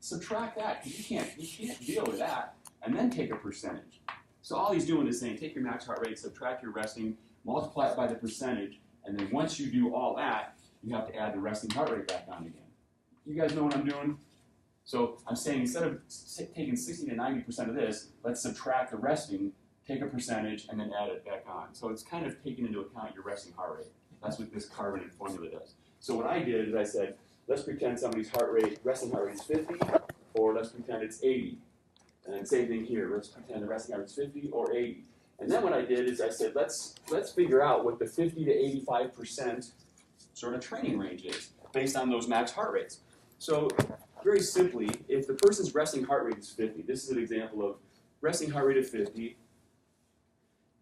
subtract that, because you can't deal with that, and then take a percentage. So all he's doing is saying, take your max heart rate, subtract your resting, multiply it by the percentage, and then once you do all that, you have to add the resting heart rate back on again. You guys know what I'm doing? So I'm saying instead of taking 60 to 90% of this, let's subtract the resting, take a percentage, and then add it back on. So it's kind of taking into account your resting heart rate. That's what this carbonate formula does. So what I did is I said, let's pretend somebody's resting heart rate is 50, or let's pretend it's 80. And same thing here, let's pretend the resting heart rate is 50 or 80. And then what I did is I said, let's figure out what the 50 to 85% sort of training range is based on those max heart rates. So very simply, if the person's resting heart rate is 50, this is an example of resting heart rate of 50,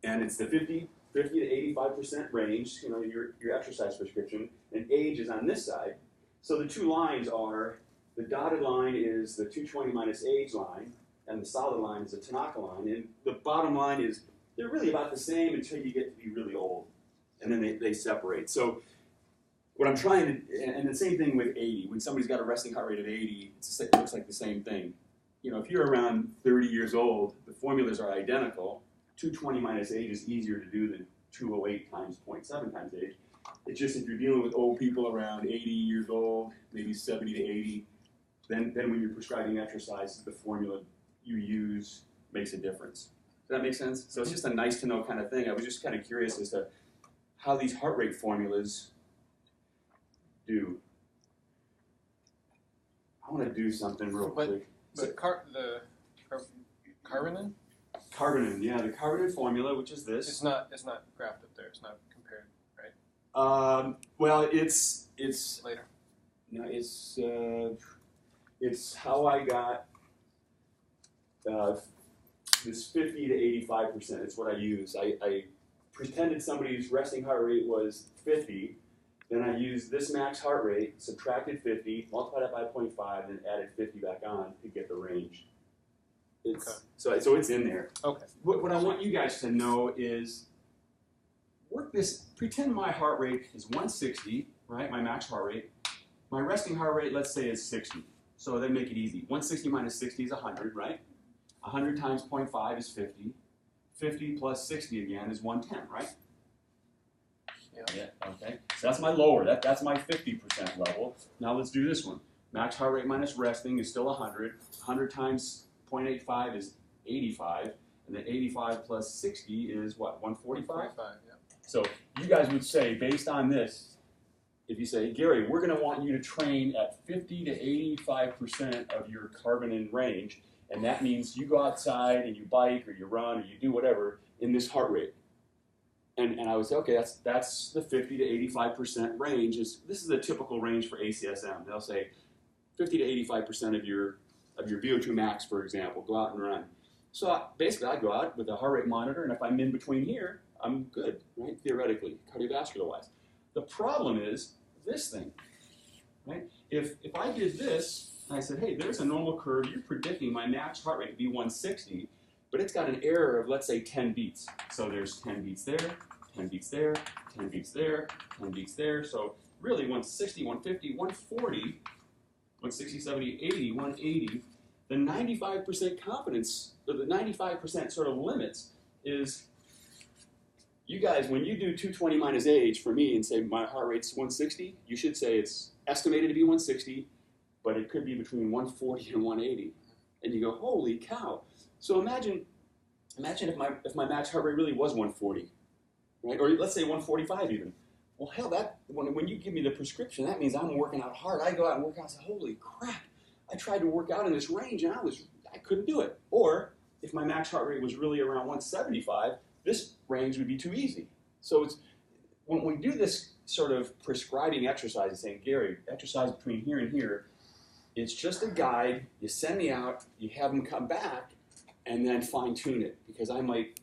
and it's the 50 to 85% range, you know, your exercise prescription, and age is on this side. So the two lines are, the dotted line is the 220 minus age line, and the solid line is the Tanaka line, and the bottom line is, they're really about the same until you get to be really old, and then they separate. So what I'm trying to, and the same thing with 80. When somebody's got a resting heart rate of 80, it looks like the same thing. You know, if you're around 30 years old, the formulas are identical. 220 minus age is easier to do than 208 times 0.7 times age. It's just if you're dealing with old people around 80 years old, maybe 70 to 80, then when you're prescribing exercise, the formula you use makes a difference. Does that make sense? So it's just a nice to know kind of thing. I was just kind of curious as to how these heart rate formulas do. I want to do something real quick. But carbonin? Carbonin, yeah, the carbonin formula, which is this. It's not graphed up there. It's not compared, right? Well, it's later. No, it's how I got this 50 to 85%. It's what I use. I pretended somebody's resting heart rate was 50. Then I used this max heart rate, subtracted 50, multiplied it by 0.5, then added 50 back on to get the range. Okay. So it's in there. Okay. What I want you guys to know is, pretend my heart rate is 160, right, my max heart rate. My resting heart rate, let's say, is 60. So then make it easy. 160 minus 60 is 100, right? 100 times 0.5 is 50. 50 plus 60 again is 110, right? Yeah, okay. So that's my lower, that's my 50% level. Now let's do this one. Max heart rate minus resting is still 100. 100 times 0.85 is 85. And then 85 plus 60 is what, 145? 145, yeah. So you guys would say, based on this, if you say, Gary, we're going to want you to train at 50 to 85% of your carbonin range, and that means you go outside and you bike or you run or you do whatever in this heart rate. And I would say, okay, that's the 50 to 85% range. This is a typical range for ACSM. They'll say 50 to 85% of your VO2 max, for example, go out and run. So basically, I go out with a heart rate monitor, and if I'm in between here, I'm good, right? Theoretically, cardiovascular-wise. The problem is this thing, right? If I did this, and I said, hey, there's a normal curve. You're predicting my max heart rate to be 160, but it's got an error of, let's say, 10 beats. So there's 10 beats there, 10 beats there, 10 beats there, 10 beats there. So really 160, 150, 140, 160, 70, 80, 180. The 95% confidence, or the 95% sort of limits is, you guys, when you do 220 minus age for me and say my heart rate's 160, you should say it's estimated to be 160, but it could be between 140 and 180. And you go, holy cow. So imagine if my max heart rate really was 140, right? Or let's say 145 even. Well, hell, when you give me the prescription, that means I'm working out hard. I go out and work out and say, holy crap, I tried to work out in this range and I couldn't do it. Or if my max heart rate was really around 175, this range would be too easy. So when we do this sort of prescribing exercise and saying, Gary, exercise between here and here, it's just a guide. You send me out, you have them come back, and then fine-tune it, because I might,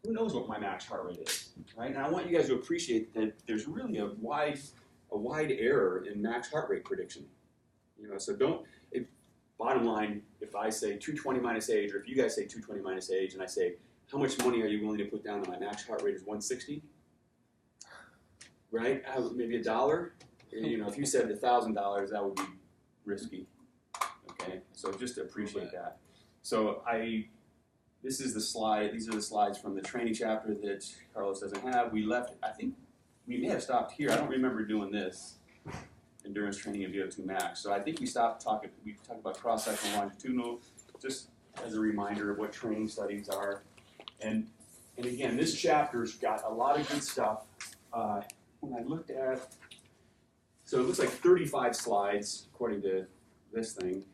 who knows what my max heart rate is, right? And I want you guys to appreciate that there's really a wide error in max heart rate prediction. So bottom line, if I say 220 minus age, or if you guys say 220 minus age, and I say, how much money are you willing to put down on my max heart rate is 160? Right? Maybe $1. If you said $1,000, that would be risky. Okay. So just to appreciate that. So this is the slide. These are the slides from the training chapter that Carlos doesn't have. We left. I think we may have stopped here. I don't remember doing this. Endurance training and VO2 max. So I think we stopped talking. We talked about cross-sectional, longitudinal, just as a reminder of what training studies are. And again, this chapter's got a lot of good stuff. When I looked at, so it looks like 35 slides according to this thing,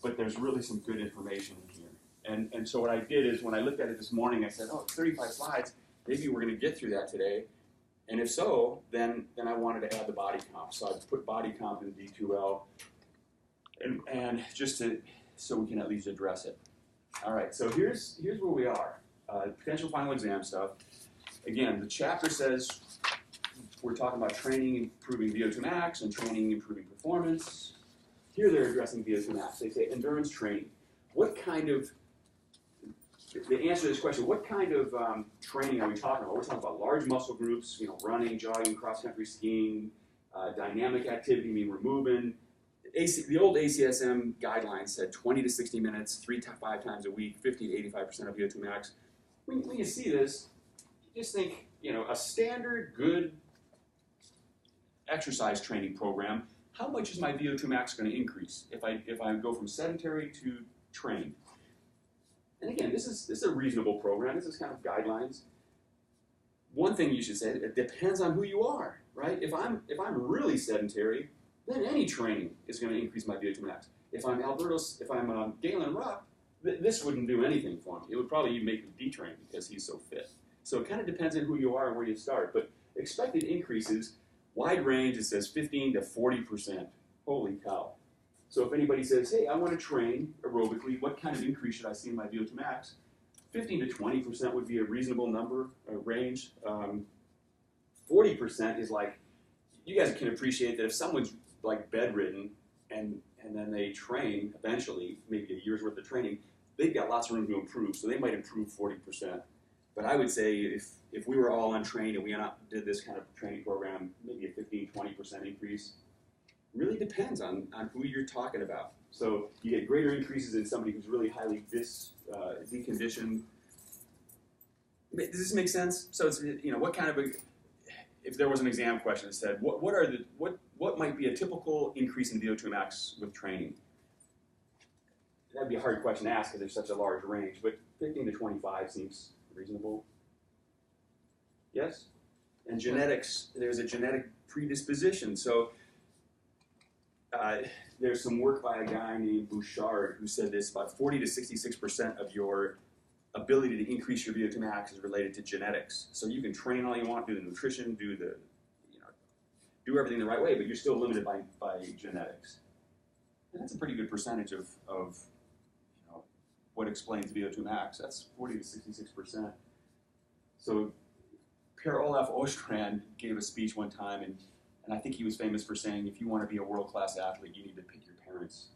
but there's really some good information in here. And so what I did is when I looked at it this morning, I said, oh, 35 slides, maybe we're going to get through that today. And if so, then I wanted to add the body comp. So I put body comp in D2L, and just so we can at least address it. All right, so here's where we are. Potential final exam stuff. Again, the chapter says we're talking about training improving VO2 max and training improving performance. Here they're addressing VO2 max. They say endurance training. What kind of, the answer to this question, what kind of training are we talking about? We're talking about large muscle groups, running, jogging, cross-country skiing, dynamic activity, we're moving. The old ACSM guidelines said 20 to 60 minutes, 3 to 5 times a week, 50 to 85% of VO2 max. When you see this, you just think, a standard good exercise training program, how much is my VO2 max going to increase if I go from sedentary to trained? And again, this is a reasonable program. This is kind of guidelines. One thing you should say, it depends on who you are, right? If I'm really sedentary, then any training is going to increase my VO2 max. If I'm Galen Rupp, this wouldn't do anything for me. It would probably even make him detrain because he's so fit. So it kind of depends on who you are and where you start. But expected increases, wide range, it says 15 to 40%. Holy cow. So if anybody says, hey, I want to train aerobically, what kind of increase should I see in my VO2 max? 15 to 20% would be a reasonable number, range. 40% is like, you guys can appreciate that if someone's like bedridden and then they train eventually, maybe a year's worth of training, they've got lots of room to improve, so they might improve 40%. But I would say if we were all untrained and we did this kind of training program, maybe a 15, 20% increase. Really depends on who you're talking about. So you get greater increases in somebody who's really highly deconditioned. Does this make sense? So it's, what kind of if there was an exam question that said what might be a typical increase in VO2 max with training? That'd be a hard question to ask because there's such a large range, but 15 to 25 seems reasonable. Yes? And genetics, there's a genetic predisposition. So there's some work by a guy named Bouchard who said this, about 40 to 66% of your ability to increase your VO2 max is related to genetics. So you can train all you want, do the nutrition, do everything the right way, but you're still limited by genetics. And that's a pretty good percentage of what explains VO2 max. That's 40 to 66%. So Per Olaf Ostrand gave a speech one time, and I think he was famous for saying, if you want to be a world-class athlete, you need to pick your parents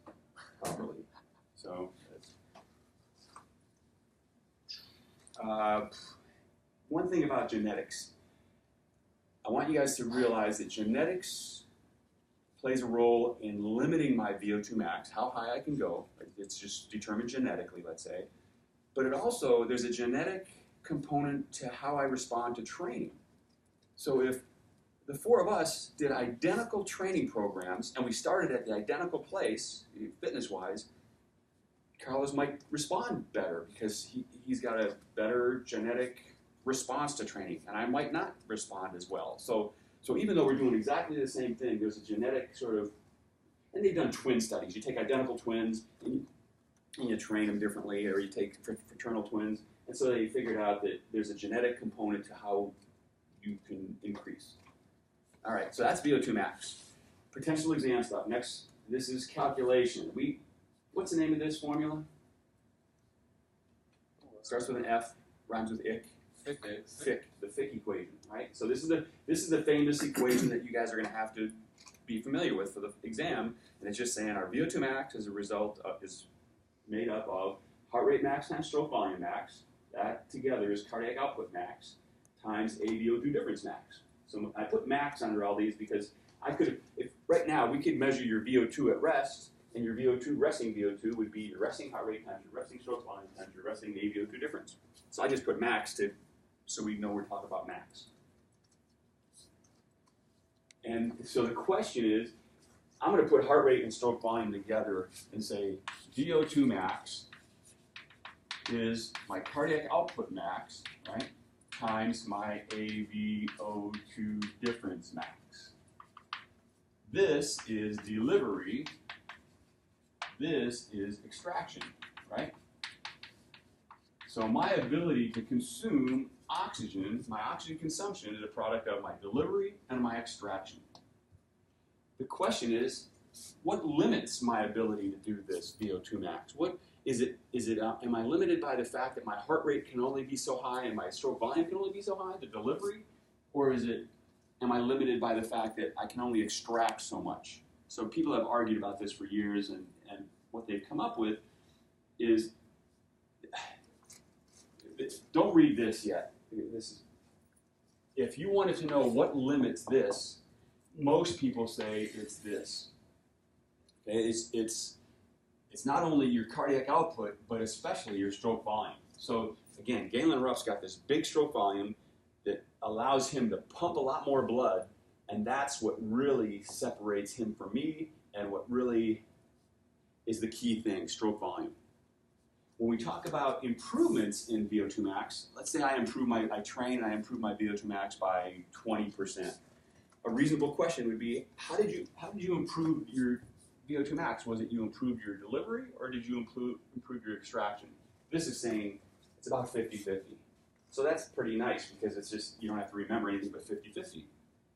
properly. So, one thing about genetics, I want you guys to realize that genetics plays a role in limiting my VO2 max, how high I can go. It's just determined genetically, let's say. But it also, there's a genetic component to how I respond to training. So if the four of us did identical training programs and we started at the identical place, fitness-wise, Carlos might respond better because he's got a better genetic response to training, and I might not respond as well. So even though we're doing exactly the same thing, there's a genetic sort of, and they've done twin studies. You take identical twins and you train them differently, or you take fraternal twins, and so they figured out that there's a genetic component to how you can increase. All right, so that's VO2 max. Potential exam stuff. Next, this is calculation. What's the name of this formula? Starts with an F, rhymes with ick. Fick, the Fick equation, right? So this is the famous equation that you guys are going to have to be familiar with for the exam, and it's just saying our VO2 max as a result is made up of heart rate max times stroke volume max. That together is cardiac output max times a VO2 difference max. So I put max under all these because I could, if right now we could measure your VO2 at rest And your VO2, resting VO2, would be your resting heart rate times your resting stroke volume times your resting AVO2 difference. So I just put max so we know we're talking about max. And so the question is, I'm going to put heart rate and stroke volume together and say VO2 max is my cardiac output max, right, times my AVO2 difference max. This is delivery. This is extraction, right? So my ability to consume oxygen, my oxygen consumption is a product of my delivery and my extraction. The question is, what limits my ability to do this VO2 max? What is it? Am I limited by the fact that my heart rate can only be so high and my stroke volume can only be so high, the delivery? Or am I limited by the fact that I can only extract so much? So people have argued about this for years, and what they've come up with is, don't read this yet. If you wanted to know what limits this, most people say it's this. Okay, it's not only your cardiac output, but especially your stroke volume. So again, Galen Rupp's got this big stroke volume that allows him to pump a lot more blood, and that's what really separates him from me and what really is the key thing, stroke volume. When we talk about improvements in VO2 max, let's say I train and I improve my VO2 max by 20%. A reasonable question would be, how did you improve your VO2 max? Was it you improved your delivery, or did you improve your extraction? This is saying it's about 50-50. So that's pretty nice, because it's just, you don't have to remember anything but 50-50.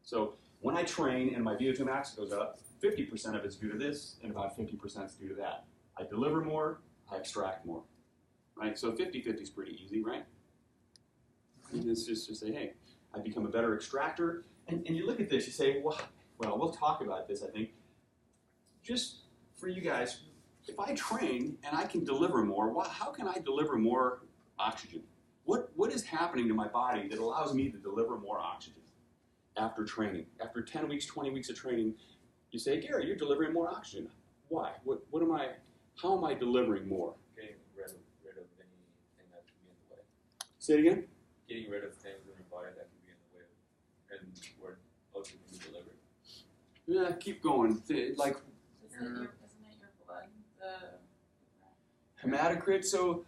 So when I train and my VO2 max goes up, 50% of it's due to this, and about 50% is due to that. I deliver more, I extract more. Right? So 50-50 is pretty easy, right? And it's just to say, hey, I become a better extractor. And you look at this, you say, well, we'll talk about this, I think. Just for you guys, if I train and I can deliver more, how can I deliver more oxygen? What is happening to my body that allows me to deliver more oxygen after training? After 10 weeks, 20 weeks of training, you say, Gary, you're delivering more oxygen. Why? How am I delivering more? Getting rid of anything that could be in the way. Say it again? Getting rid of things in your body that could be in the way and where oxygen can be delivered. Yeah, keep going. Like, Isn't it your blood? The hematocrit, so,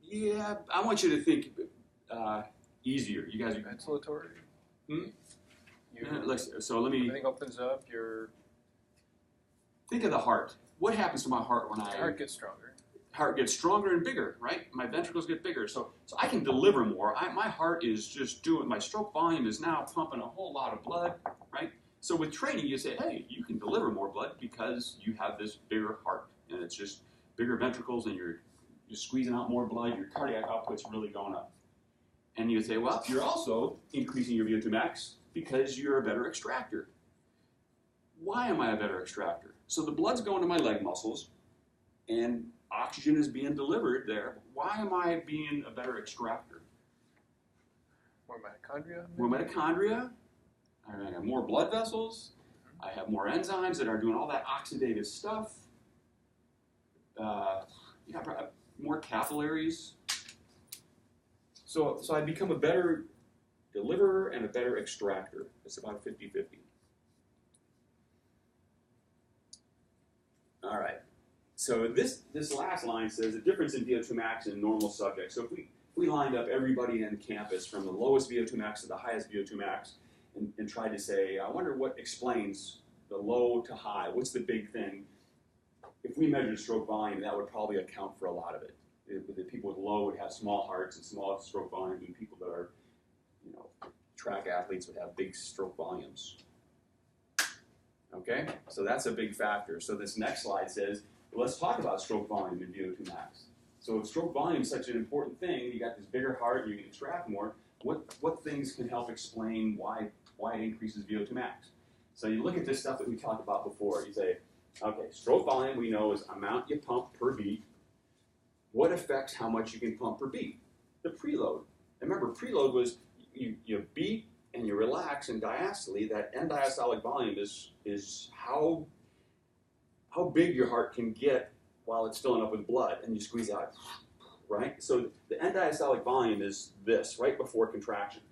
yeah, I want you to think easier. You guys are... Ventilatory. So let me... Everything opens up, your Think of the heart. What happens to my heart when heart gets stronger. Heart gets stronger and bigger, right? My ventricles get bigger, so I can deliver more. My heart is just doing, my stroke volume is now pumping a whole lot of blood, right? So with training, you say, hey, you can deliver more blood because you have this bigger heart, and it's just bigger ventricles, and you're squeezing out more blood, your cardiac output's really going up. And you say, well, you're also increasing your VO2 max because you're a better extractor. Why am I a better extractor? So the blood's going to my leg muscles, and oxygen is being delivered there. Why am I being a better extractor? More mitochondria? More mitochondria. I have more blood vessels. I have more enzymes that are doing all that oxidative stuff. More capillaries. So I become a better deliverer and a better extractor. It's about 50-50. All right. So this last line says the difference in VO2 max in normal subjects. So if we lined up everybody on campus from the lowest VO2 max to the highest VO2 max and tried to say, I wonder what explains the low to high. What's the big thing? If we measured stroke volume, that would probably account for a lot of it. The people with low would have small hearts and small stroke volumes, and people that are, track athletes would have big stroke volumes. Okay, so that's a big factor. So this next slide says, well, let's talk about stroke volume and VO2 max. So if stroke volume is such an important thing, you got this bigger heart, and you can extract more. What things can help explain why it increases VO2 max? So you look at this stuff that we talked about before. You say, okay, stroke volume we know is amount you pump per beat. What affects how much you can pump per beat? The preload. Remember, preload was you beat and you relax, and diastole, that end diastolic volume is how how big your heart can get while it's filling up with blood, and you squeeze out, right? So the end diastolic volume is this, right before contraction.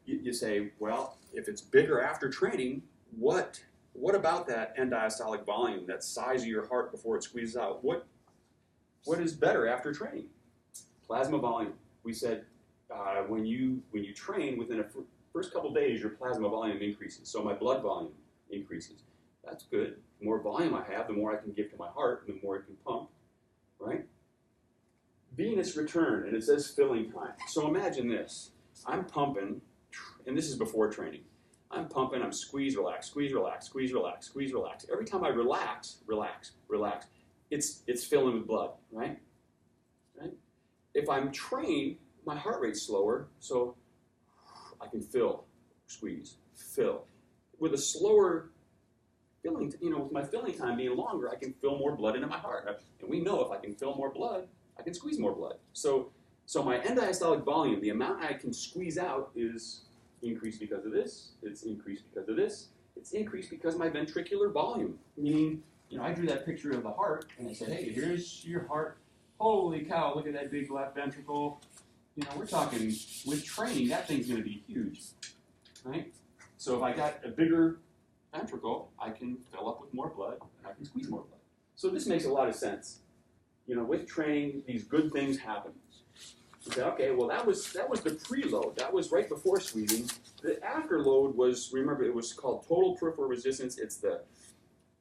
You say, well, if it's bigger after training, what about that end diastolic volume, that size of your heart before it squeezes out? What is better after training? Plasma volume. We said when you train, within the first couple days, your plasma volume increases. So my blood volume increases. That's good. The more volume I have, the more I can give to my heart, and the more it can pump, right? Venous return, and it says filling time. So imagine this. I'm pumping, and this is before training. I'm pumping, I'm squeeze, relax, squeeze, relax, squeeze, relax, squeeze, relax. Every time I relax, it's filling with blood, right? If I'm trained, my heart rate's slower, so I can fill, squeeze, fill. With a slower filling, with my filling time being longer, I can fill more blood into my heart. And we know if I can fill more blood, I can squeeze more blood. So my end diastolic volume, the amount I can squeeze out, is increased because of this, it's increased because of this, it's increased because of my ventricular volume. Meaning, I drew that picture of the heart, and I said, hey, here's your heart. Holy cow, look at that big left ventricle. We're talking, with training, that thing's going to be huge, right? So if I got a bigger ventricle, I can fill up with more blood, and I can squeeze more blood. So this makes a lot of sense. With training, these good things happen. You say, okay, well, that was the preload. That was right before squeezing. The afterload was, remember, it was called total peripheral resistance. It's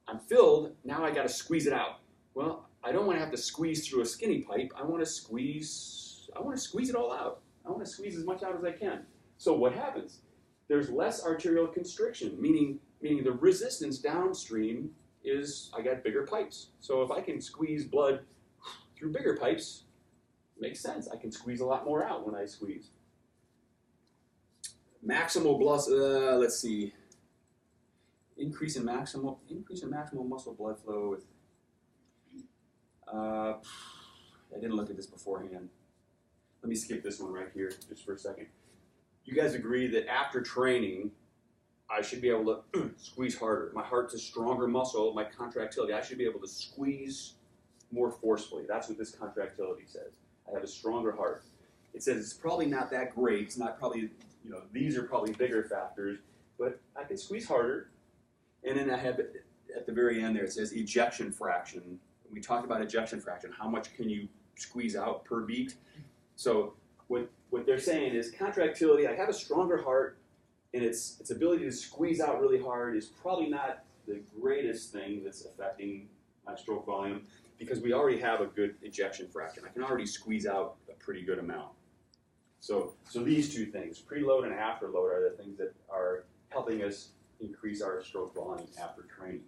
I'm filled, now I got to squeeze it out. Well, I don't want to have to squeeze through a skinny pipe. I want to squeeze it all out. I want to squeeze as much out as I can. So what happens? There's less arterial constriction, meaning the resistance downstream is I got bigger pipes. So if I can squeeze blood through bigger pipes, makes sense. I can squeeze a lot more out when I squeeze. Maximal blood, let's see. Increase in maximal muscle blood flow. I didn't look at this beforehand. Let me skip this one right here just for a second. You guys agree that after training, I should be able to squeeze harder. My heart's a stronger muscle, my contractility. I should be able to squeeze more forcefully. That's what this contractility says. I have a stronger heart. It says it's probably not that great. It's not probably, these are probably bigger factors, but I can squeeze harder. And then I have, at the very end there, it says ejection fraction. We talked about ejection fraction. How much can you squeeze out per beat? So what they're saying is contractility, I have a stronger heart, and its ability to squeeze out really hard is probably not the greatest thing that's affecting my stroke volume, because we already have a good ejection fraction. I can already squeeze out a pretty good amount. So these two things, preload and afterload, are the things that are helping us increase our stroke volume after training.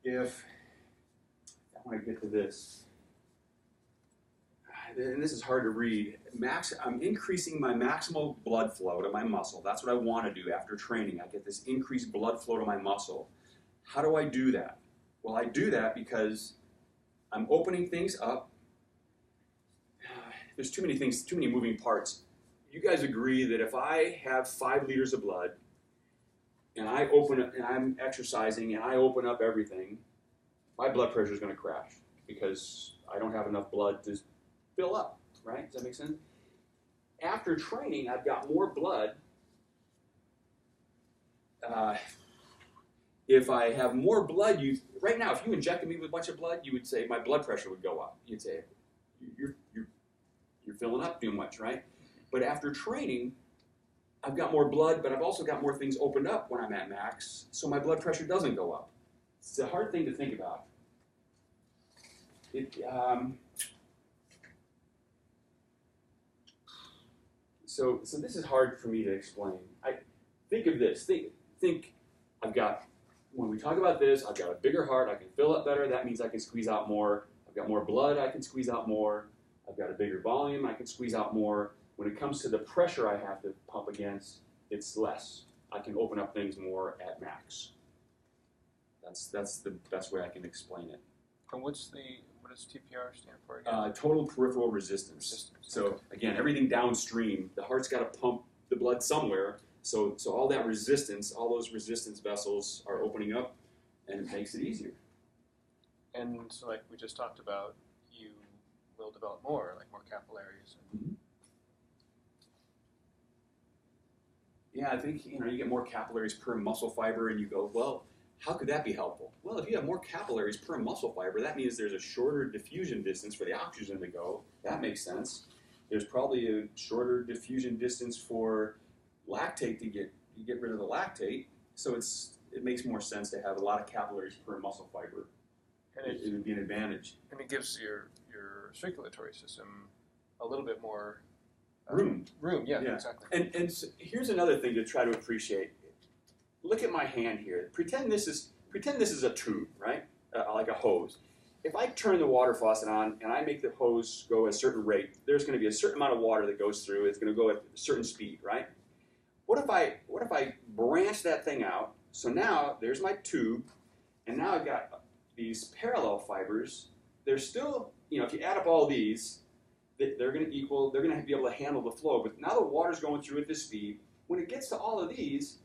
If I want to get to this, and this is hard to read, I'm increasing my maximal blood flow to my muscle. That's what I want to do after training. I get this increased blood flow to my muscle. How do I do that? Well, I do that because I'm opening things up. There's too many things, too many moving parts. You guys agree that if I have 5 liters of blood, and I open it, and I'm exercising, and I open up everything, my blood pressure is going to crash because I don't have enough blood to fill up, right? Does that make sense? After training, I've got more blood. If I have more blood, right now, if you injected me with a bunch of blood, you would say my blood pressure would go up. You'd say, you're filling up too much, right? But after training, I've got more blood, but I've also got more things opened up when I'm at max, so my blood pressure doesn't go up. It's a hard thing to think about. So this is hard for me to explain. Think of this. Think I've got, when we talk about this, I've got a bigger heart, I can fill up better, that means I can squeeze out more. I've got more blood, I can squeeze out more. I've got a bigger volume, I can squeeze out more. When it comes to the pressure I have to pump against, it's less. I can open up things more at max. That's the best way I can explain it. And what does TPR stand for again? Total peripheral resistance. So again, everything downstream, the heart's got to pump the blood somewhere. So all that resistance, all those resistance vessels are opening up. and it makes it easier. And so, like we just talked about, you will develop more, like more capillaries. Yeah, I think you get more capillaries per muscle fiber, and you go, well, how could that be helpful? Well, if you have more capillaries per muscle fiber, that means there's a shorter diffusion distance for the oxygen to go. That makes sense. There's probably a shorter diffusion distance for lactate to get rid of the lactate. So it makes more sense to have a lot of capillaries per muscle fiber. And It would be an advantage. And it gives your circulatory system a little bit more Room. Yeah, exactly. And so here's another thing to try to appreciate. Look at my hand here. Pretend this is a tube, right? Like a hose. If I turn the water faucet on and I make the hose go at a certain rate, there's going to be a certain amount of water that goes through. It's going to go at a certain speed, right? What if I branch that thing out? So now there's my tube, and now I've got these parallel fibers. They're still, if you add up all these, they're going to be able to handle the flow. But now the water's going through at this speed. When it gets to all of these,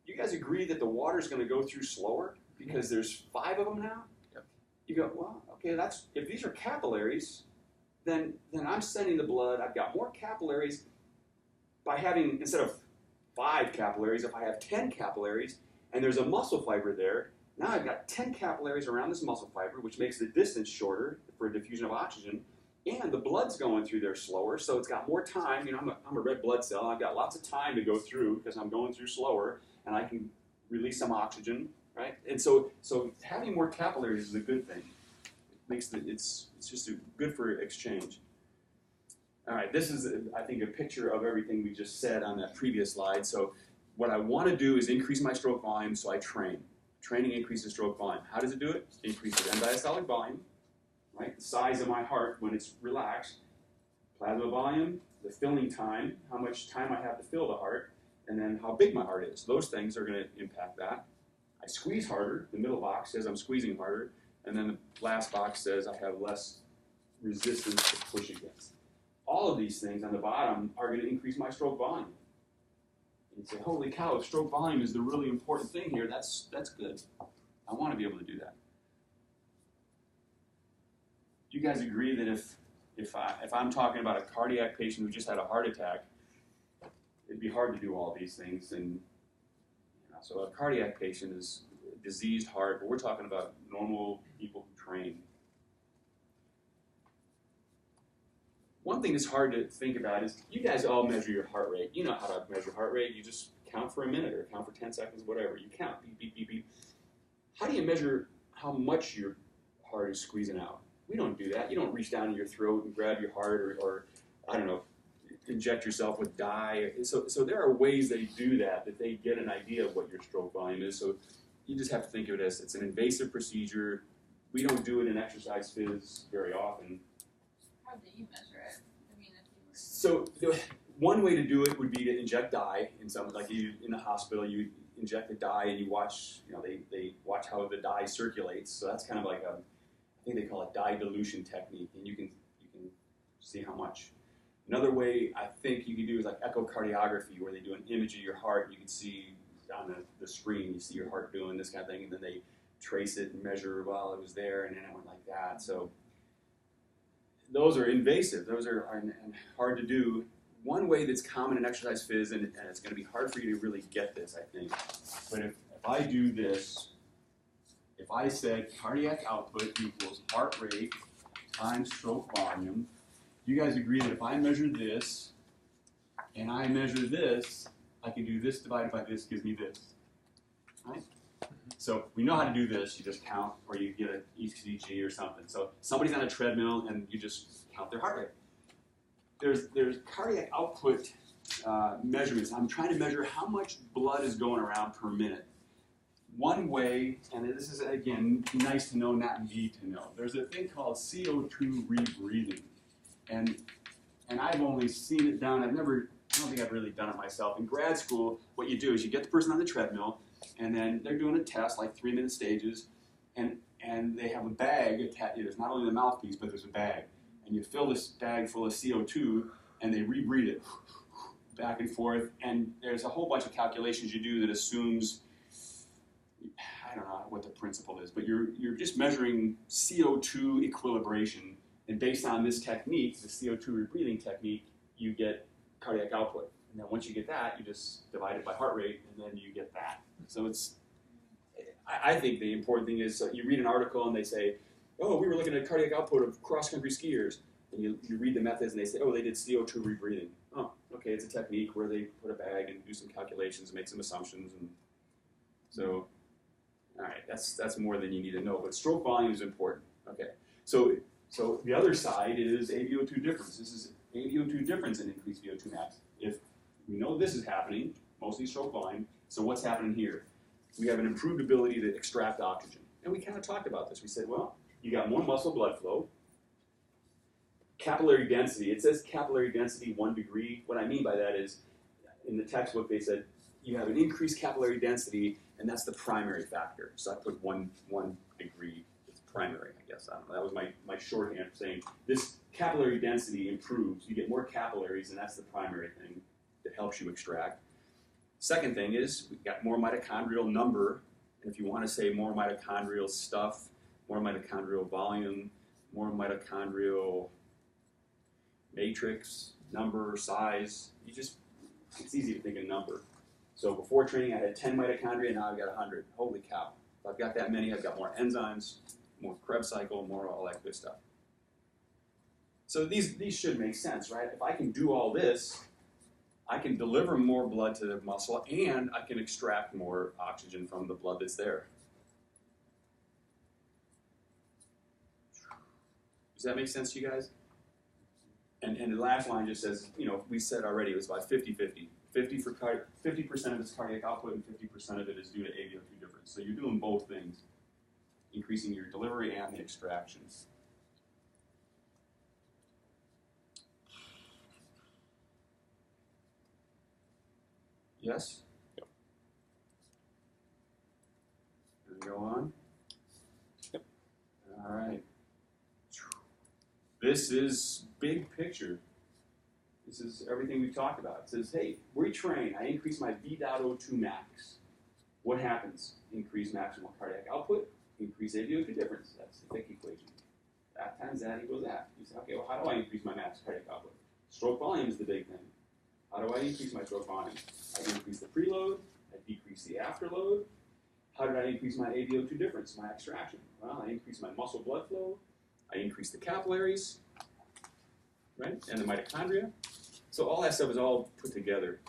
you guys agree that the water's going to go through slower because there's 5 of them now? Yep. You go, well, okay, if these are capillaries, then I'm sending the blood. I've got more capillaries by having, instead of 5 capillaries, if I have 10 capillaries and there's a muscle fiber there, now I've got 10 capillaries around this muscle fiber, which makes the distance shorter for diffusion of oxygen. And the blood's going through there slower, so it's got more time. I'm a red blood cell. I've got lots of time to go through because I'm going through slower, and I can release some oxygen, right? And so having more capillaries is a good thing. It makes it's just good for exchange. All right, this is, I think, a picture of everything we just said on that previous slide. So what I want to do is increase my stroke volume, so I train. Training increases stroke volume. How does it do it? It increases end-diastolic volume. Right, the size of my heart when it's relaxed, plasma volume, the filling time, how much time I have to fill the heart, and then how big my heart is. Those things are going to impact that. I squeeze harder. The middle box says I'm squeezing harder, and then the last box says I have less resistance to push against. All of these things on the bottom are going to increase my stroke volume. And you say, holy cow, if stroke volume is the really important thing here, that's good. I want to be able to do that. Do you guys agree that if I'm talking about a cardiac patient who just had a heart attack, it'd be hard to do all these things? And so a cardiac patient is a diseased heart, but we're talking about normal people who train. One thing that's hard to think about is you guys all measure your heart rate. You know how to measure heart rate. You just count for a minute or count for 10 seconds, whatever. You count, beep, beep, beep, beep. How do you measure how much your heart is squeezing out? We don't do that. You don't reach down in your throat and grab your heart or I don't know, inject yourself with dye. So there are ways they do that they get an idea of what your stroke volume is. So you just have to think of it as it's an invasive procedure. We don't do it in exercise phys very often. How do you measure it? I mean, if you were... So one way to do it would be to inject dye in something like in the hospital. You inject the dye and you watch. They watch how the dye circulates. So that's kind of like I think they call it dye dilution technique, and you can see how much. Another way I think you can do is like echocardiography, where they do an image of your heart, and you can see on the screen, you see your heart doing this kind of thing, and then they trace it and measure, well, it was there, and then it went like that. So those are invasive. Those are hard to do. One way that's common in exercise phys, and it's going to be hard for you to really get this, I think, but if I do this, if I said cardiac output equals heart rate times stroke volume, you guys agree that if I measure this and I measure this, I can do this divided by this gives me this, right? So we know how to do this. You just count, or you get an ECG or something. So somebody's on a treadmill and you just count their heart rate. There's cardiac output measurements. I'm trying to measure how much blood is going around per minute. One way, and this is, again, nice to know, not need to know, there's a thing called CO2 rebreathing. And I've only seen it done, I don't think I've really done it myself. In grad school, what you do is you get the person on the treadmill, and then they're doing a test, like 3-minute stages, and they have a bag attached. There's not only the mouthpiece, but there's a bag. And you fill this bag full of CO2, and they rebreathe it back and forth. And there's a whole bunch of calculations you do that assumes, I don't know what the principle is, but you're just measuring CO2 equilibration, and based on this technique, the CO2 rebreathing technique, you get cardiac output. And then once you get that, you just divide it by heart rate, and then you get that. So I think the important thing is you read an article and they say, oh, we were looking at cardiac output of cross-country skiers. And you read the methods and they say, oh, they did CO2 rebreathing. Oh, okay, it's a technique where they put a bag and do some calculations, make some assumptions. And so, all right, that's more than you need to know. But stroke volume is important. Okay, so the other side is AVO2 difference. This is AVO2 difference in increased VO2 max. If we know this is happening, mostly stroke volume, so what's happening here? We have an improved ability to extract oxygen. And we kind of talked about this. We said, well, you got more muscle blood flow. Capillary density, it says capillary density 1 degree. What I mean by that is, in the textbook they said, you have an increased capillary density, and that's the primary factor. So I put one degree, it's primary, I guess. I don't know, that was my shorthand for saying, this capillary density improves. You get more capillaries, and that's the primary thing that helps you extract. Second thing is, we've got more mitochondrial number, and if you want to say more mitochondrial stuff, more mitochondrial volume, more mitochondrial matrix, number, size, it's easy to think of number. So before training I had 10 mitochondria, now I've got 100. Holy cow. If I've got that many, I've got more enzymes, more Krebs cycle, more all that good stuff. So these should make sense, right? If I can do all this, I can deliver more blood to the muscle and I can extract more oxygen from the blood that's there. Does that make sense to you guys? And the last line just says, we said already it was about 50-50. 50% of it's cardiac output and 50% of it is due to AVO2 difference. So you're doing both things, increasing your delivery and the extractions. Yes? Yep. Can we go on? Yep. All right. This is big picture. This is everything we've talked about. It says, hey, retrain. I increase my V.O2 max. What happens? Increase maximal cardiac output, increase AVO2 difference. That's the Fick equation. That times that equals that. You say, okay, well, how do I increase my max cardiac output? Stroke volume is the big thing. How do I increase my stroke volume? I increase the preload, I decrease the afterload. How did I increase my AVO2 difference, my extraction? Well, I increase my muscle blood flow, I increase the capillaries, right, and the mitochondria. So all that stuff is all put together.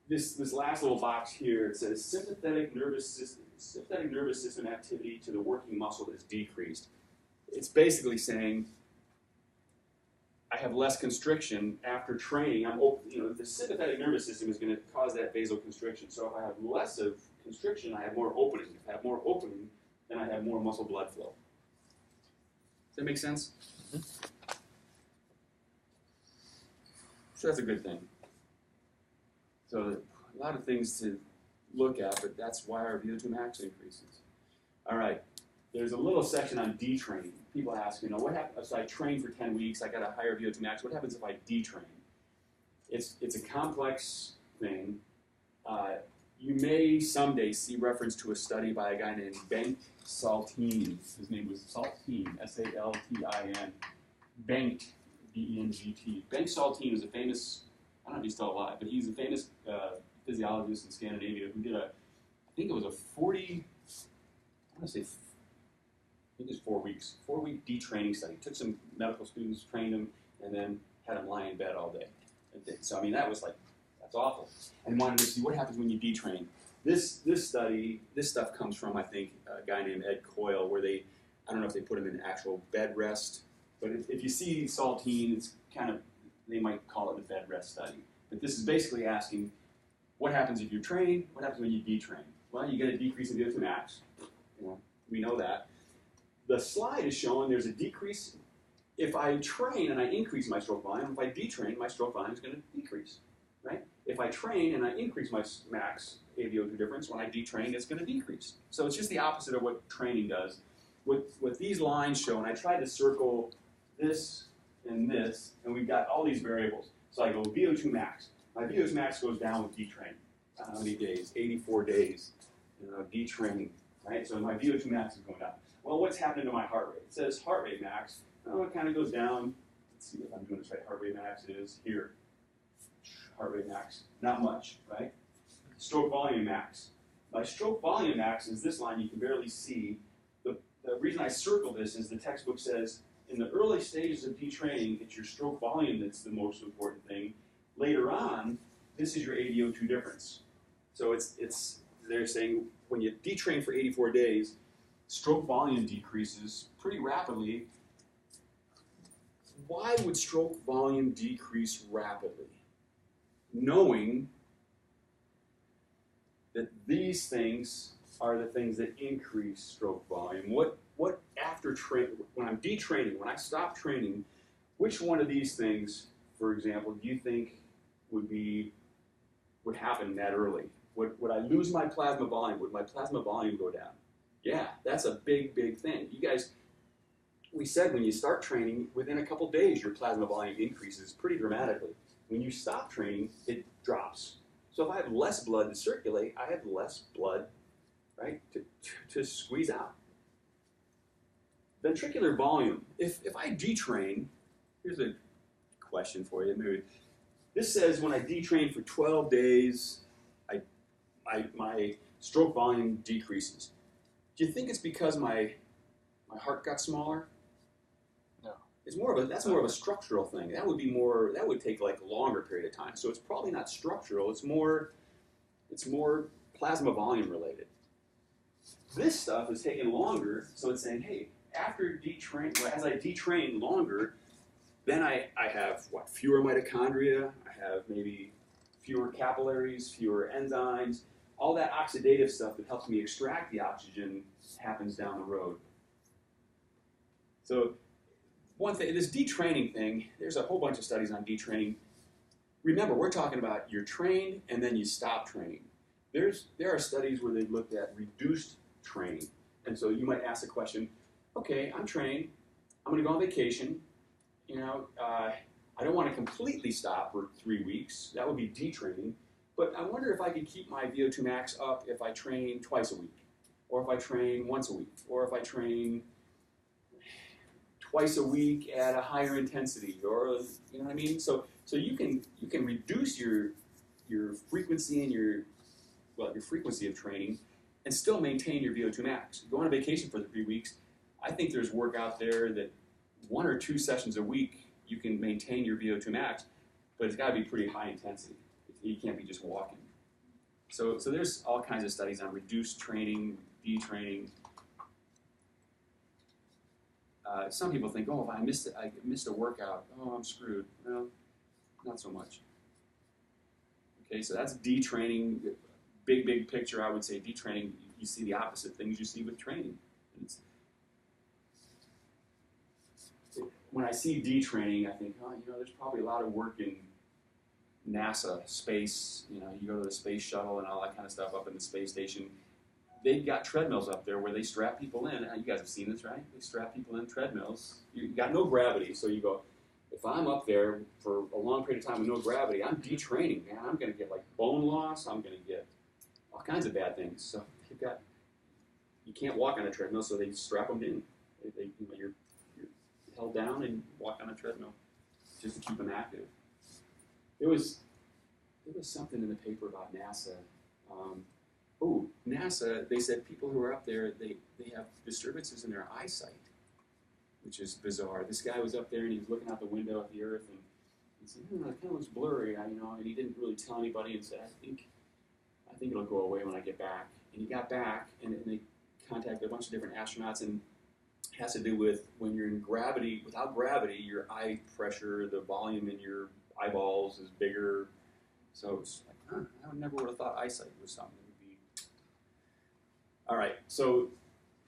This last little box here, it says sympathetic nervous system activity to the working muscle is decreased. It's basically saying I have less constriction after training. The sympathetic nervous system is going to cause that vasoconstriction. So if I have less of constriction, I have more opening. If I have more opening, then I have more muscle blood flow. Does that make sense? Mm-hmm. So that's a good thing. So a lot of things to look at, but that's why our VO2 max increases. All right, there's a little section on detraining. People ask, what happens? So I train for 10 weeks, I got a higher VO2 max. What happens if I detrain? It's a complex thing. You may someday see reference to a study by a guy named Bengt Saltin. His name was Saltin, S-A-L-T-I-N. Bengt, B-E-N-G-T. Bengt Saltin is a famous, I don't know if he's still alive, but he's a famous physiologist in Scandinavia who did I think it was a 40, I want to say, I think it was 4 weeks, 4-week detraining study. Took some medical students, trained them, and then had them lie in bed all day. So, I mean, that's awful. And wanted to see what happens when you detrain. This stuff comes from, I think, a guy named Ed Coyle, where I don't know if they put him in actual bed rest, but if you see Saltine, it's kind of, they might call it the bed rest study. But this is basically asking, what happens if you train? What happens when you detrain? Well, you get a decrease in VO2 max. We know that. The slide is showing there's a decrease. If I train and I increase my stroke volume, if I detrain, my stroke volume is going to decrease, right? If I train and I increase my max AVO2 difference, when I detrain, it's going to decrease. So it's just the opposite of what training does. What these lines show, and I tried to circle this, and we've got all these variables. So I go VO2 max. My VO2 max goes down with detrain. How many days? 84 days. detraining, right? So my VO2 max is going down. Well, what's happening to my heart rate? It says heart rate max. Oh, it kind of goes down. Let's see if I'm doing this right. Heart rate max is here. Heart rate max, not much, right? Stroke volume max. My stroke volume max is this line you can barely see. The reason I circle this is the textbook says in the early stages of detraining, it's your stroke volume that's the most important thing. Later on, this is your ADO2 difference. So they're saying when you detrain for 84 days, stroke volume decreases pretty rapidly. Why would stroke volume decrease rapidly? Knowing that these things are the things that increase stroke volume. What after when I'm detraining, when I stop training, which one of these things, for example, do you think would happen that early? Would I lose my plasma volume? Would my plasma volume go down? Yeah, that's a big, big thing. You guys, we said when you start training, within a couple days, your plasma volume increases pretty dramatically. When you stop training, it drops. So if I have less blood to circulate, I have less blood, right, to squeeze out. Ventricular volume. If I detrain, here's a question for you. Maybe this says when I detrain for 12 days, my stroke volume decreases. Do you think it's because my heart got smaller? No. It's that's more of a structural thing. That would take like a longer period of time. So it's probably not structural. It's more plasma volume related. This stuff is taking longer, so it's saying, hey, as I detrain longer, then I have fewer mitochondria. I have maybe fewer capillaries, fewer enzymes. All that oxidative stuff that helps me extract the oxygen happens down the road. So one thing, this detraining thing, there's a whole bunch of studies on detraining. Remember, we're talking about you're trained and then you stop training. There are studies where they've looked at reduced training. And so you might ask the question, okay, I'm trained, I'm going to go on vacation, I don't want to completely stop for 3 weeks. That would be detraining. But I wonder if I could keep my VO2 max up if I train twice a week, or if I train once a week, or if I train twice a week at a higher intensity, or you know what I mean? So you can reduce your frequency and your frequency of training and still maintain your VO2 max. Go on a vacation for the 3 weeks. I think there's work out there that 1 or 2 sessions a week you can maintain your VO2 max, but it's got to be pretty high intensity. You can't be just walking. So there's all kinds of studies on reduced training, detraining. Some people think, oh, if I missed a workout, oh, I'm screwed. Well, not so much. Okay, so that's detraining. Big picture, I would say detraining, you see the opposite things you see with training. When I see detraining, I think, oh, there's probably a lot of work in NASA, space, you go to the space shuttle and all that kind of stuff up in the space station. They've got treadmills up there where they strap people in. You guys have seen this, right? They strap people in treadmills. You got no gravity, so you go, if I'm up there for a long period of time with no gravity, I'm detraining, man. I'm going to get like bone loss. I'm going to get all kinds of bad things. So you can't walk on a treadmill, so they strap them in. You're held down and walk on a treadmill just to keep them active. There was something in the paper about NASA. NASA, they said people who are up there, they have disturbances in their eyesight, which is bizarre. This guy was up there and he was looking out the window at the Earth and he said, it kind of looks blurry, and he didn't really tell anybody and said, I think it'll go away when I get back. And he got back and they contacted a bunch of different astronauts, and it has to do with when you're in gravity, without gravity, your eye pressure, the volume in your eyeballs is bigger. So it's like, I never would have thought eyesight was something that would be. All right, so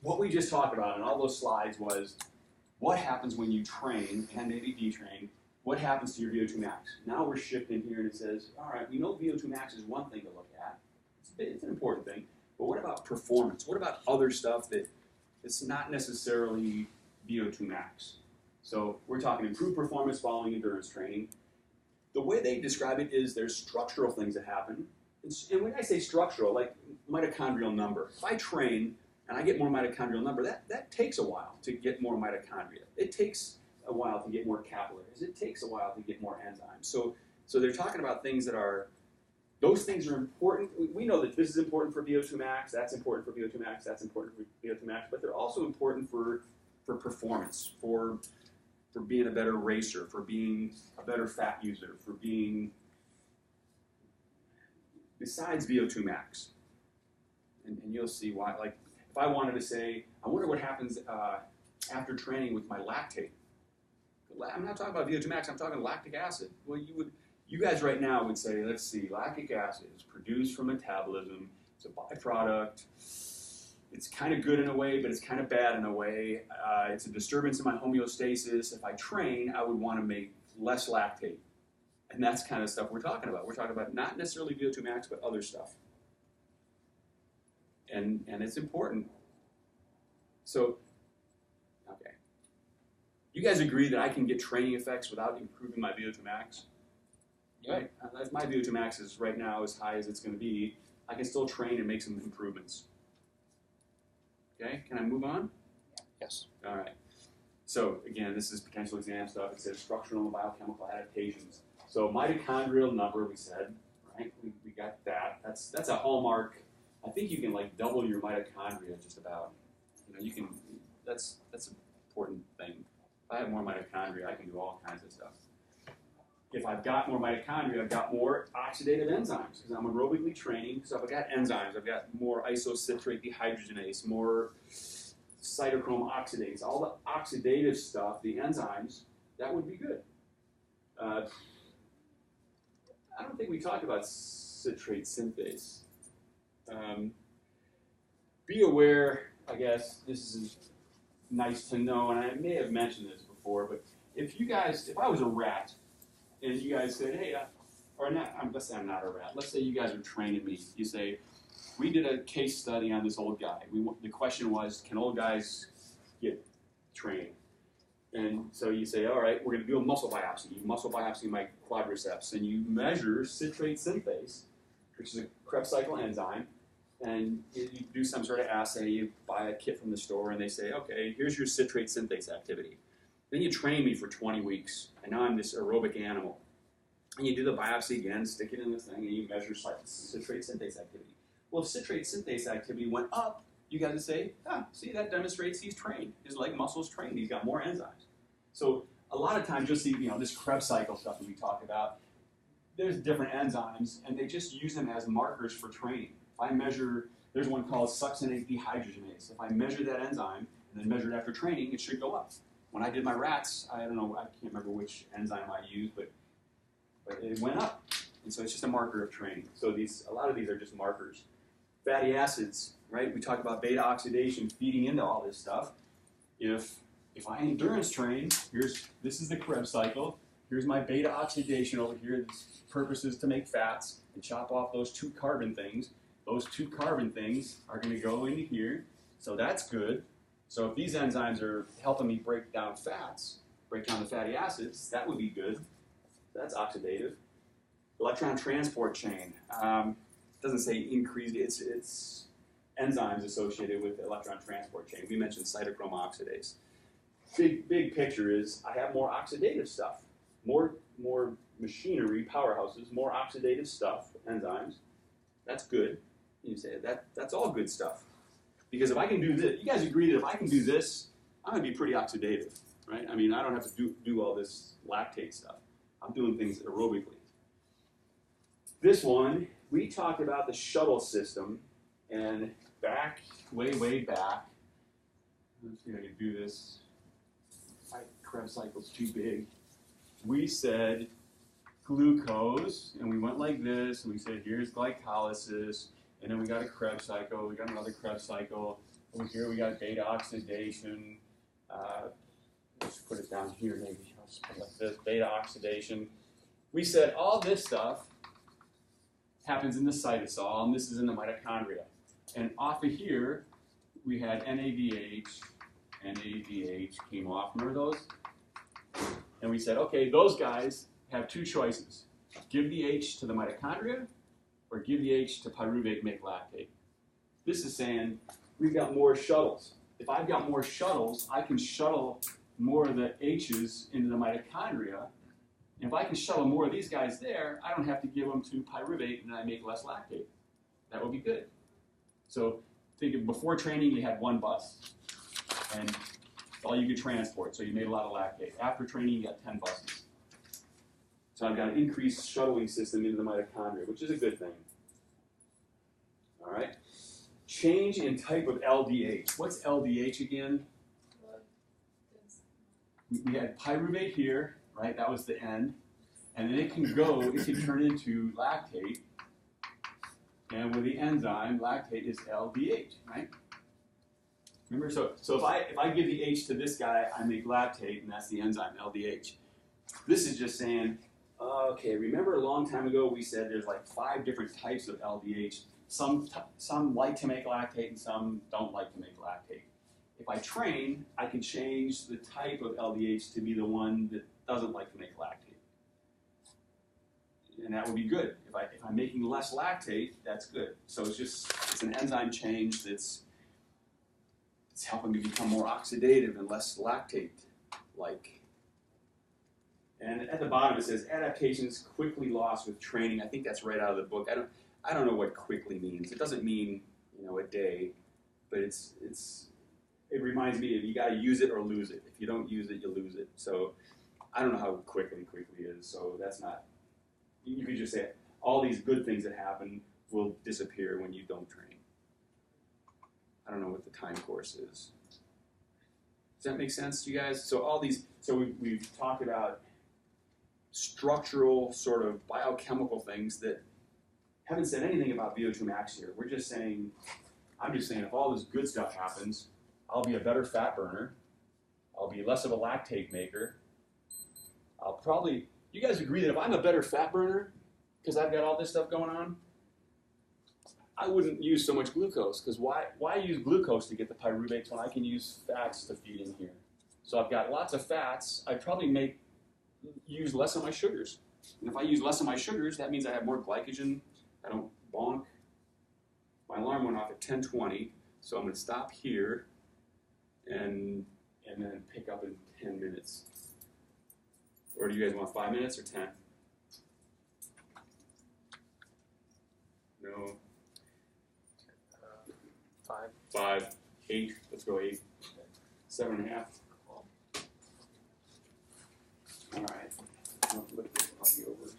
what we just talked about in all those slides was what happens when you train and maybe detrain, what happens to your VO2 max. Now we're shifting here and it says, all right, VO2 max is one thing to look at. It's an important thing, but what about performance? What about other stuff it's not necessarily VO2 max? So we're talking improved performance following endurance training. The way they describe it is there's structural things that happen. And when I say structural, like mitochondrial number. If I train and I get more mitochondrial number, that takes a while to get more mitochondria. It takes a while to get more capillaries. It takes a while to get more enzymes. So they're talking about things that are, those things are important. We know that this is important for VO2 max, that's important for VO2 max, that's important for VO2 max, but they're also important for performance, for being a better racer, for being a better fat user, for being, besides VO2 max. And you'll see why, like, if I wanted to say, I wonder what happens after training with my lactate. I'm not talking about VO2 max, I'm talking lactic acid. Well, you guys right now would say, let's see, lactic acid is produced from metabolism, it's a byproduct, it's kind of good in a way, but it's kind of bad in a way. It's a disturbance in my homeostasis. If I train, I would want to make less lactate. And that's kind of stuff we're talking about. We're talking about not necessarily VO2 max, but other stuff. And it's important. So, okay. You guys agree that I can get training effects without improving my VO2 max? Yeah. Right? If my VO2 max is right now as high as it's going to be, I can still train and make some improvements. Okay, can I move on? Yes. All right. So again, this is potential exam stuff. It says structural and biochemical adaptations. So mitochondrial number, we said, right? We got that. That's a hallmark. I think you can like double your mitochondria just about. You know, you can. That's an important thing. If I have more mitochondria, I can do all kinds of stuff. If I've got more mitochondria, I've got more oxidative enzymes because I'm aerobically training. So if I've got enzymes, I've got more isocitrate dehydrogenase, more cytochrome oxidase, all the oxidative stuff, the enzymes, that would be good. I don't think we talked about citrate synthase. Be aware, I guess, this is nice to know, and I may have mentioned this before, but if I was a rat, and you guys said, hey, let's say I'm not a rat. Let's say you guys are training me. You say, we did a case study on this old guy. The question was, can old guys get trained? And so you say, all right, we're going to do a muscle biopsy. You muscle biopsy my quadriceps, and you measure citrate synthase, which is a Krebs cycle enzyme, and you do some sort of assay. You buy a kit from the store, and they say, okay, here's your citrate synthase activity. Then you train me for 20 weeks, and now I'm this aerobic animal. And you do the biopsy again, stick it in the thing, and you measure citrate synthase activity. Well, if citrate synthase activity went up, you got to say, see, that demonstrates he's trained. His leg muscle's trained. He's got more enzymes. So a lot of times you'll see, this Krebs cycle stuff that we talk about, there's different enzymes, and they just use them as markers for training. If I measure, there's one called succinate dehydrogenase. If I measure that enzyme and then measure it after training, it should go up. When I did my rats, I don't know, I can't remember which enzyme I used, but it went up. And so it's just a marker of training. So a lot of these are just markers. Fatty acids, right? We talk about beta oxidation feeding into all this stuff. If I endurance train, this is the Krebs cycle. Here's my beta oxidation over here. The purpose is to make fats and chop off those two carbon things. Those two carbon things are going to go into here. So that's good. So if these enzymes are helping me break down fats, break down the fatty acids, that would be good. That's oxidative. Electron transport chain. Doesn't say increased, it's enzymes associated with electron transport chain. We mentioned cytochrome oxidase. Big picture is I have more oxidative stuff, more machinery, powerhouses, more oxidative stuff, enzymes. That's good. You say that's all good stuff. Because if I can do this, you guys agree that if I can do this, I'm going to be pretty oxidative, right? I mean, I don't have to do all this lactate stuff. I'm doing things aerobically. This one, we talked about the shuttle system, and way back, let's see if I can do this. My Krebs cycle's too big. We said glucose, and we went like this, and we said here's glycolysis, and then we got a Krebs cycle, we got another Krebs cycle. Over here we got beta oxidation. Let's put it down here maybe. I'll just put it like this, beta oxidation. We said all this stuff happens in the cytosol, and this is in the mitochondria. And off of here, we had NADH came off. Remember those? And we said, okay, those guys have two choices. Give the H to the mitochondria, or give the H to pyruvate make lactate. This is saying we've got more shuttles. If I've got more shuttles, I can shuttle more of the H's into the mitochondria. And if I can shuttle more of these guys there, I don't have to give them to pyruvate and I make less lactate. That would be good. So think of before training, you had one bus. And all you could transport, so you made a lot of lactate. After training, you got 10 buses. So I've got an increased shuttling system into the mitochondria, which is a good thing. All right. Change in type of LDH. What's LDH again? We had pyruvate here, right? That was the end. And then it can turn into lactate. And with the enzyme, lactate is LDH, right? Remember, so if I give the H to this guy, I make lactate, and that's the enzyme, LDH. This is just saying, okay, remember a long time ago we said there's like 5 different types of LDH. Some like to make lactate and some don't like to make lactate. If I train, I can change the type of LDH to be the one that doesn't like to make lactate. And that would be good. If I'm making less lactate, that's good. So it's an enzyme change that's helping me become more oxidative and less lactate-like. And at the bottom it says adaptations quickly lost with training. I think that's right out of the book. I don't know what quickly means. It doesn't mean, a day, but it reminds me of you got to use it or lose it. If you don't use it, you lose it. So I don't know how quickly is. So that's not. You could just say all these good things that happen will disappear when you don't train. I don't know what the time course is. Does that make sense to you guys? So all these. So we've talked about structural sort of biochemical things that haven't said anything about VO2 max here. I'm just saying if all this good stuff happens, I'll be a better fat burner. I'll be less of a lactate maker. You guys agree that if I'm a better fat burner, because I've got all this stuff going on, I wouldn't use so much glucose, because why use glucose to get the pyruvates when I can use fats to feed in here? So I've got lots of fats. I probably use less of my sugars. And if I use less of my sugars, that means I have more glycogen. I don't bonk. My alarm went off at 10:20, so I'm going to stop here and then pick up in 10 minutes. Or do you guys want 5 minutes or 10? No. 5. 5. 8. Let's go 8. 7.5. All right. I'll flip this puppy over.